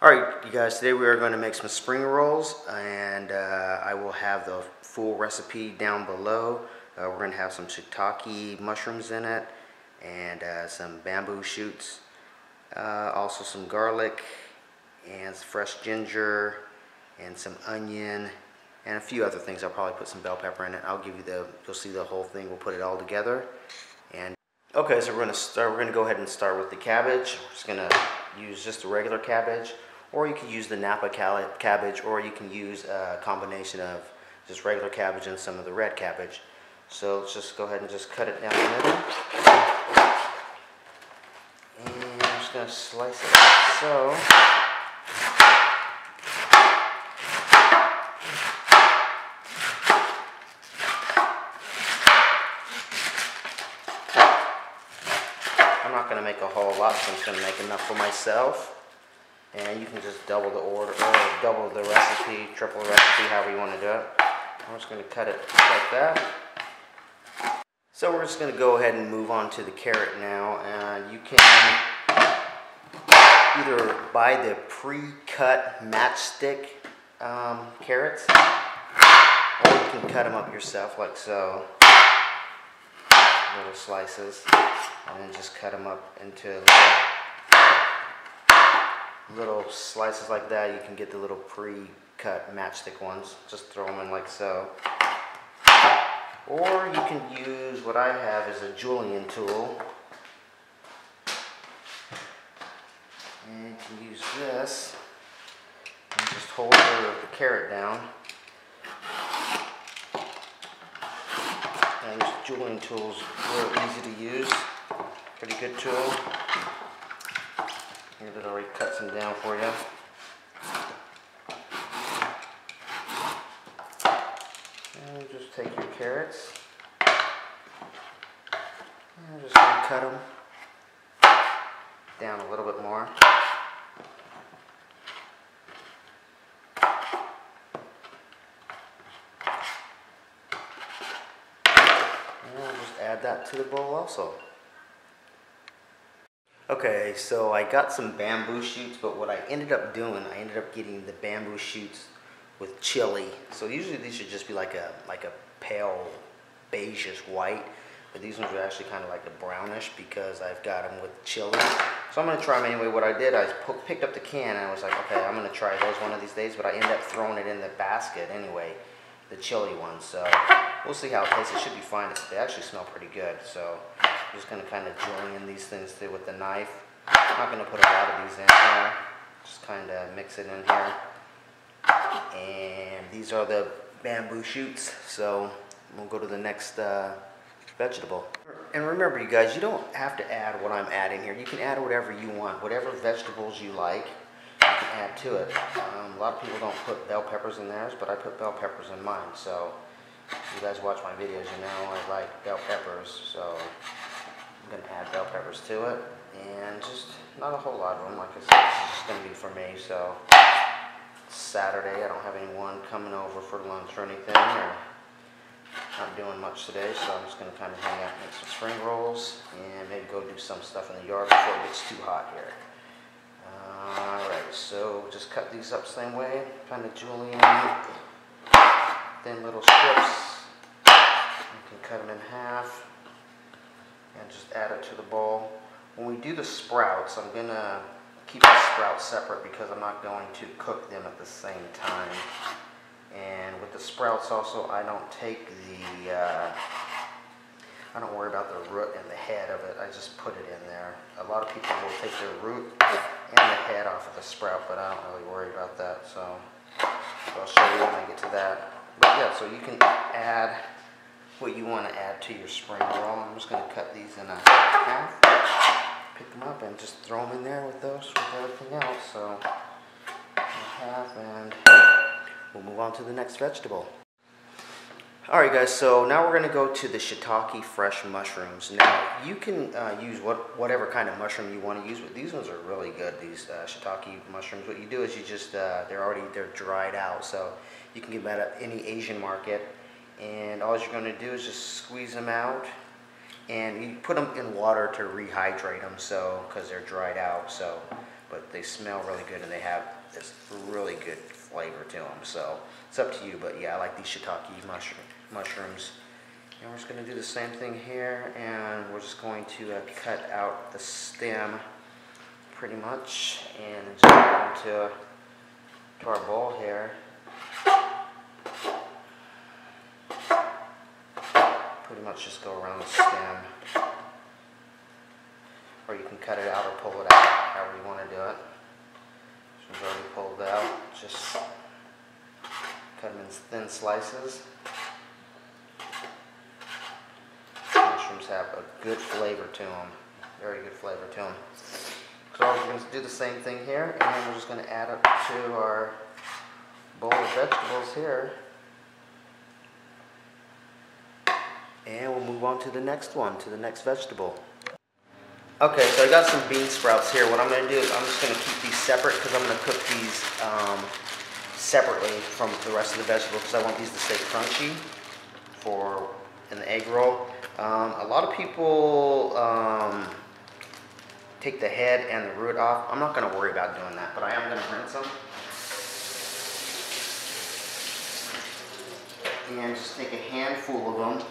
Alright, you guys, today we are going to make some spring rolls, and I will have the full recipe down below. We're going to have some shiitake mushrooms in it, and some bamboo shoots, also some garlic, and fresh ginger, and some onion, and a few other things. I'll probably put some bell pepper in it. I'll give you you'll see the whole thing. We'll put it all together. And okay, so we're going to go ahead and start with the cabbage. We're just going to use just a regular cabbage, or you can use the Napa cabbage, or you can use a combination of just regular cabbage and some of the red cabbage. So let's just go ahead and just cut it down the middle. And I'm just going to slice it like so. I'm not going to make a whole lot, so I'm just going to make enough for myself. And you can just double the order, or double the recipe, triple the recipe, however you want to do it. I'm just going to cut it like that. So we're just going to go ahead and move on to the carrot now. You can either buy the pre-cut matchstick carrots, or you can cut them up yourself like so, little slices, and then just cut them up into little slices like that. You can get the little pre-cut matchstick ones. Just throw them in like so. Or you can use what I have is a julienne tool. And you can use this and just hold the carrot down. And this julienne tool is real easy to use. Pretty good tool. Here, it already cuts them down for you. And just take your carrots and just cut them down a little bit more. And we'll just add that to the bowl also. Okay, so I got some bamboo shoots, but what I ended up doing, I ended up getting the bamboo shoots with chili. So usually these should just be like a pale beigeish white, but these ones are actually kind of like a brownish because I've got them with chili. So I'm going to try them anyway. What I did, I picked up the can and I was like, okay, I'm going to try those one of these days, but I ended up throwing it in the basket anyway, the chili one. So we'll see how it tastes. It should be fine. They actually smell pretty good. So I'm just going to kind of julienne these things through with the knife. I'm not going to put a lot of these in here. Just kind of mix it in here. And these are the bamboo shoots. So we'll go to the next vegetable. And remember, you guys, you don't have to add what I'm adding here. You can add whatever you want. Whatever vegetables you like, you can add to it. A lot of people don't put bell peppers in theirs, but I put bell peppers in mine. So if you guys watch my videos, you know I like bell peppers. So I'm going to add bell peppers to it, and just not a whole lot of them. Like I said, this is just going to be for me. So it's Saturday, I don't have anyone coming over for lunch or anything, or not doing much today. So I'm just going to kind of hang out and make some spring rolls, and maybe go do some stuff in the yard before it gets too hot here. Alright, so just cut these up the same way, kind of julienne, thin little strips. You can cut them in half and just add it to the bowl. When we do the sprouts, I'm going to keep the sprouts separate because I'm not going to cook them at the same time. And with the sprouts also, I don't take I don't worry about the root and the head of it. I just put it in there. A lot of people will take the root and the head off of the sprout, but I don't really worry about that. So I'll show you when I get to that. But yeah, so you can add what you want to add to your spring roll. I'm just going to cut these in half, pick them up, and just throw them in there with everything else. So half, and we'll move on to the next vegetable. Alright guys, so now we're going to go to the shiitake fresh mushrooms. Now you can use whatever kind of mushroom you want to use, but these ones are really good, these shiitake mushrooms. What you do is you just, they're dried out, so you can get them at any Asian market, and all you're going to do is just squeeze them out, and you put them in water to rehydrate them, so because they're dried out. So but they smell really good and they have this really good flavor to them. So it's up to you, but yeah, I like these shiitake mushrooms. And we're just going to do the same thing here, and we're just going to cut out the stem pretty much, and just go into to our bowl here. Pretty much just go around the stem, or you can cut it out or pull it out, however you want to do it. This one's already pulled out. Just cut them in thin slices. Mushrooms have a good flavor to them, very good flavor to them. So we're going to do the same thing here, and then we're just going to add it to our bowl of vegetables here. And we'll move on to the next one, to the next vegetable. Okay, so I got some bean sprouts here. What I'm going to do is I'm just going to keep these separate because I'm going to cook these separately from the rest of the vegetables because I want these to stay crunchy for in the egg roll. A lot of people take the head and the root off. I'm not going to worry about doing that, but I am going to rinse them. And just take a handful of them.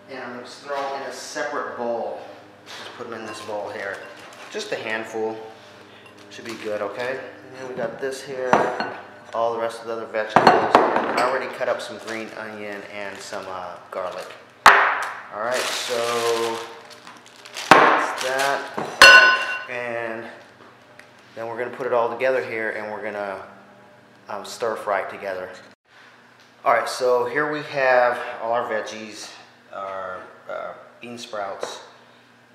And I'm going to throw them in a separate bowl. Just put them in this bowl here. Just a handful. Should be good, okay? And then we got this here. All the rest of the other vegetables. And I already cut up some green onion and some garlic. Alright, so that's that. And then we're going to put it all together here and we're going to stir fry it together. Alright, so here we have all our veggies, our bean sprouts,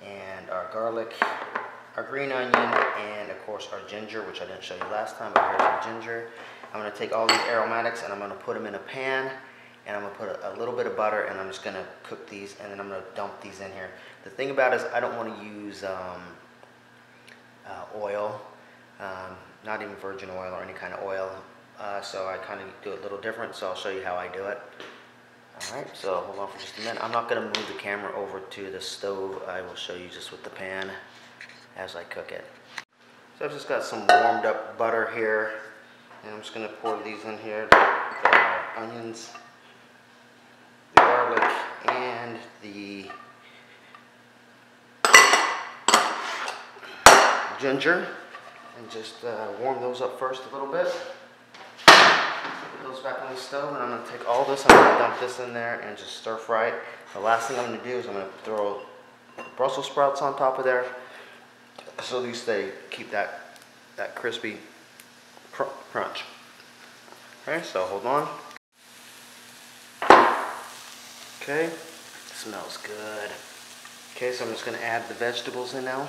and our garlic, our green onion, and of course our ginger, which I didn't show you last time, but here's our ginger. I'm going to take all these aromatics and I'm going to put them in a pan, and I'm going to put a little bit of butter, and I'm just going to cook these, and then I'm going to dump these in here. The thing about it is I don't want to use oil, not even virgin oil or any kind of oil, so I kind of do it a little different, so I'll show you how I do it. Alright, so hold on for just a minute. I'm not going to move the camera over to the stove. I will show you just with the pan as I cook it. So I've just got some warmed up butter here, and I'm just going to pour these in here, the onions, the garlic, and the ginger, and just warm those up first a little bit. Put those back on the stove, and I'm going to take all this, I'm going to dump this in there and just stir fry it. The last thing I'm going to do is I'm going to throw Brussels sprouts on top of there, so these keep that crispy crunch. Okay, so hold on. Okay, smells good. Okay, so I'm just going to add the vegetables in now.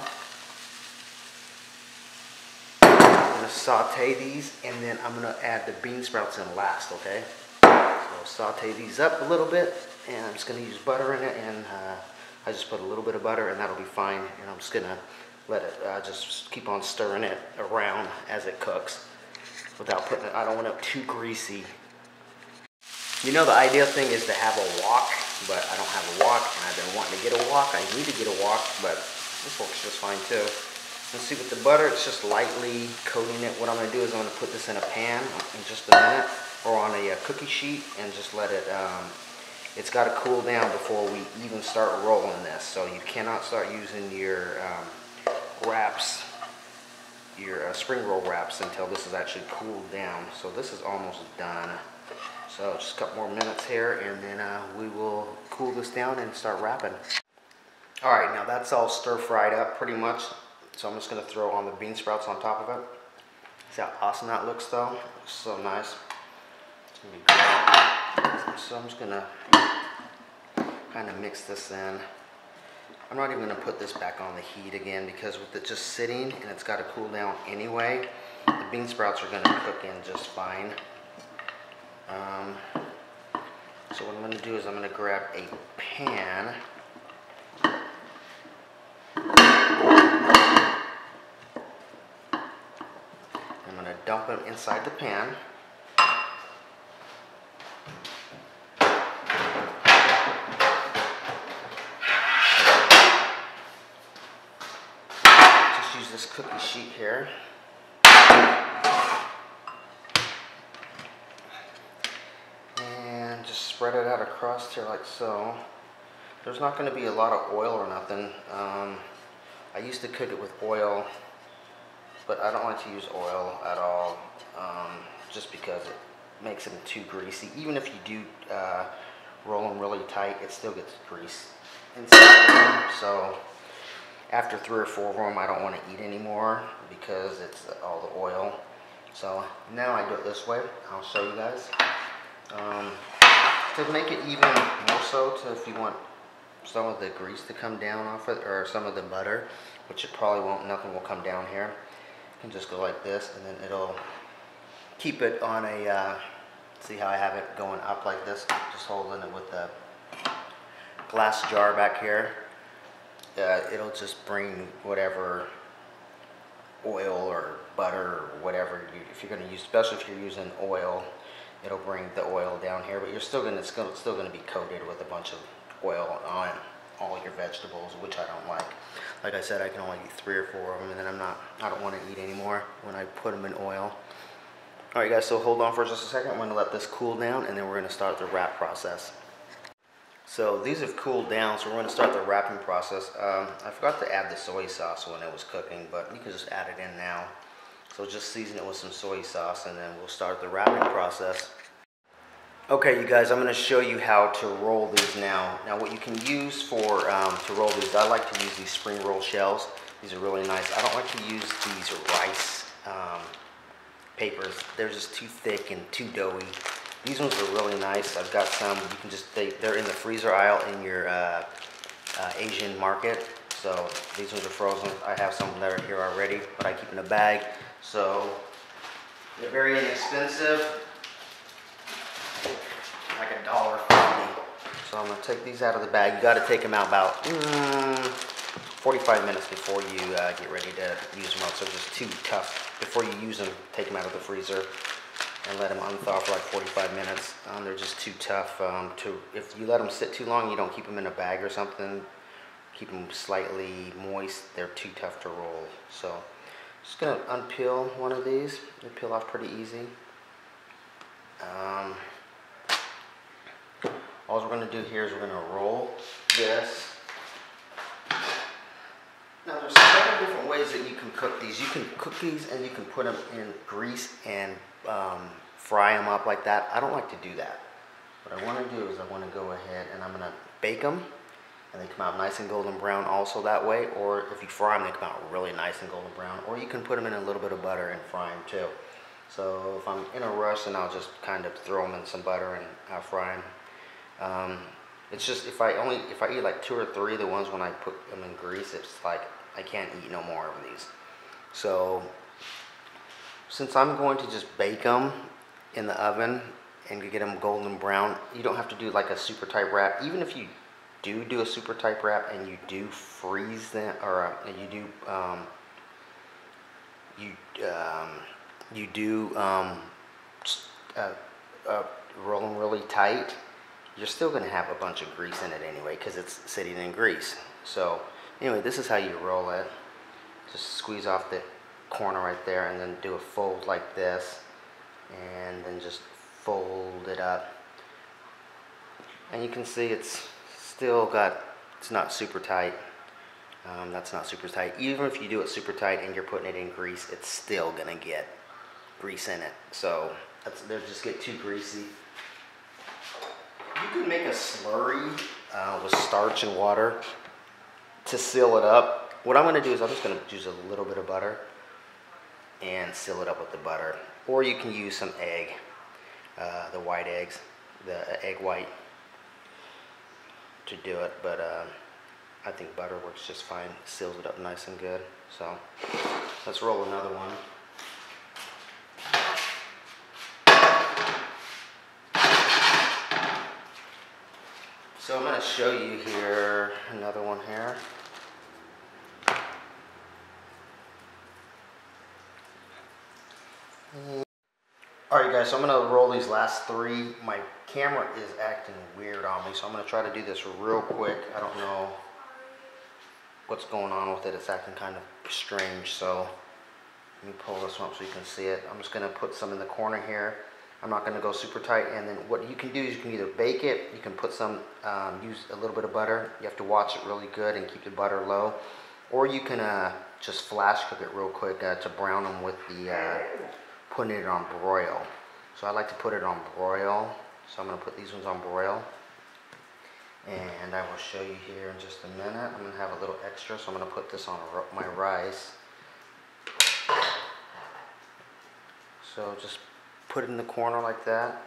I'm going to saute these, and then I'm going to add the bean sprouts in last, okay? So saute these up a little bit, and I'm just going to use butter in it, and I just put a little bit of butter, and that'll be fine. And I'm just going to let it, just keep on stirring it around as it cooks without putting it, I don't want it too greasy. You know, the ideal thing is to have a wok, but I don't have a wok, and I've been wanting to get a wok. I need to get a wok, but this works just fine too. Let's see, with the butter, it's just lightly coating it. What I'm going to do is I'm going to put this in a pan in just a minute, or on a cookie sheet, and just let it, it's got to cool down before we even start rolling this. So you cannot start using your wraps, your spring roll wraps, until this is actually cooled down. So this is almost done. So just a couple more minutes here, and then we will cool this down and start wrapping. Alright, now that's all stir fried up pretty much. So I'm just going to throw on the bean sprouts on top of it. See how awesome that looks though? It's so nice. It's going to be great. So I'm just going to kind of mix this in. I'm not even going to put this back on the heat again, because with it just sitting and it's got to cool down anyway, the bean sprouts are going to cook in just fine. So what I'm going to do is I'm going to grab a pan. I'm going to dump them inside the pan. use this cookie sheet here. And just spread it out across here like so. There's not going to be a lot of oil or nothing. I used to cook it with oil, but I don't like to use oil at all, just because it makes them too greasy. Even if you do roll them really tight, it still gets grease inside of them. So after 3 or 4 of them, I don't want to eat anymore because it's all the oil. So now I do it this way. I'll show you guys. To make it even more so, if you want some of the grease to come down off it, or some of the butter, which it probably won't, nothing will come down here. You can just go like this, and then it'll keep it on a, see how I have it going up like this, just holding it with the glass jar back here. It'll just bring whatever oil or butter or whatever, if you're going to use, especially if you're using oil, it'll bring the oil down here, but you're still going to, it's still going to be coated with a bunch of oil on all your vegetables, which I don't like. Like I said, I can only eat 3 or 4 of them, and then I don't want to eat anymore when I put them in oil. Alright guys, so hold on for just a second. I'm going to let this cool down, and then we're going to start the wrap process. So these have cooled down, so we're going to start the wrapping process. I forgot to add the soy sauce when it was cooking, but you can just add it in now. So just season it with some soy sauce, and then we'll start the wrapping process. Okay, you guys, I'm going to show you how to roll these now. Now, what you can use for to roll these, I like to use these spring roll shells. These are really nice. I don't like to use these rice papers. They're just too thick and too doughy. These ones are really nice. I've got some. You can just, they're in the freezer aisle in your Asian market. So these ones are frozen. I have some that are here already, but I keep in a bag. So they're very inexpensive. Like $1.50. So I'm going to take these out of the bag. You got to take them out about 45 minutes before you get ready to use them out. So just too tough. Before you use them, take them out of the freezer and let them unthaw for like 45 minutes. They're just too tough. If you let them sit too long, you don't keep them in a bag or something, keep them slightly moist, they're too tough to roll. So just going to unpeel one of these. They peel off pretty easy. All we're going to do here is we're going to roll this. Now there's several different ways that you can cook these. You can cook these and you can put them in grease and fry them up like that. I don't like to do that. What I want to do is I want to go ahead and I'm going to bake them, and they come out nice and golden brown also that way. Or if you fry them, they come out really nice and golden brown. Or you can put them in a little bit of butter and fry them too. So if I'm in a rush, then I'll just kind of throw them in some butter and I'll fry them. It's just if I eat like 2 or 3, the ones when I put them in grease, it's like I can't eat no more of these. So since I'm going to just bake them in the oven and get them golden brown, you don't have to do like a super tight wrap. Even if you do a super tight wrap and you do freeze them, or roll them really tight, you're still going to have a bunch of grease in it anyway because it's sitting in grease. So anyway, this is how you roll it. Just squeeze off the corner right there and then do a fold like this, and then just fold it up. And you can see it's still got, it's not super tight. That's not super tight. Even if you do it super tight and you're putting it in grease, it's still going to get grease in it. So they'll just get too greasy. You can make a slurry with starch and water to seal it up. What I'm going to do is I'm just going to use a little bit of butter and seal it up with the butter. Or you can use some egg, the white eggs, the egg white to do it. But I think butter works just fine. Seals it up nice and good. So let's roll another one. So I'm going to show you here another one here. Alright guys, so I'm going to roll these last 3. My camera is acting weird on me, so I'm going to try to do this real quick. I don't know what's going on with it. It's acting kind of strange. So let me pull this one up so you can see it. I'm just gonna put some in the corner here. I'm not gonna go super tight. And then what you can do is you can either bake it, you can put some, use a little bit of butter. You have to watch it really good and keep the butter low. Or you can just flash cook it real quick to brown them with the, putting it on broil. So I like to put it on broil. So I'm gonna put these ones on broil. And I will show you here in just a minute. I'm gonna have a little extra, so I'm gonna put this on my rice. So just put it in the corner like that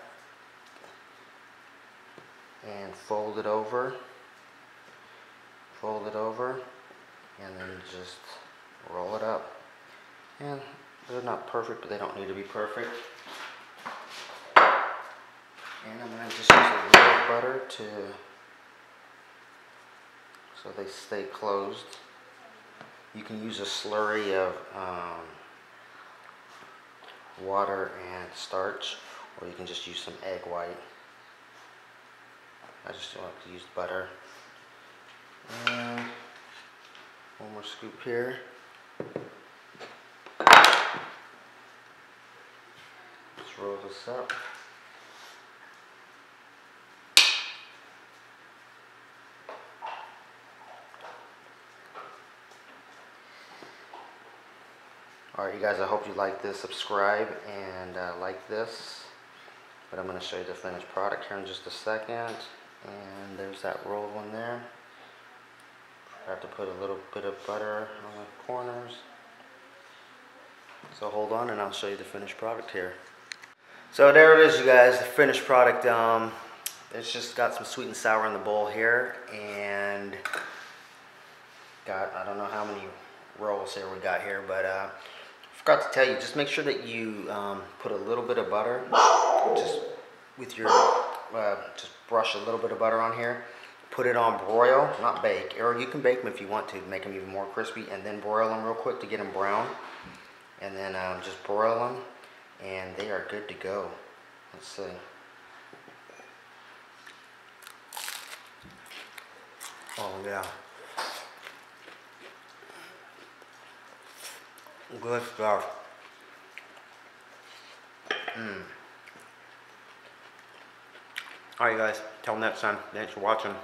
and fold it over, and then just roll it up. And they're not perfect, but they don't need to be perfect. And I'm going to just use a little butter so they stay closed. You can use a slurry of water and starch, or you can just use some egg white. I just like to use butter. And one more scoop here. Let's roll this up. Alright, you guys, I hope you like this. Subscribe and like this. But I'm going to show you the finished product here in just a second. And there's that rolled one there. I have to put a little bit of butter on the corners. So hold on and I'll show you the finished product here. So there it is, you guys, the finished product. It's just got some sweet and sour in the bowl here. And got, I don't know how many rolls here we got here, but forgot to tell you, just make sure that you put a little bit of butter, just with your, just brush a little bit of butter on here. Put it on broil, not bake, or you can bake them if you want to make them even more crispy, and then broil them real quick to get them brown. And then just broil them, and they are good to go. Let's see. Oh yeah. Good stuff. Alright guys, till next time. Thanks for watching.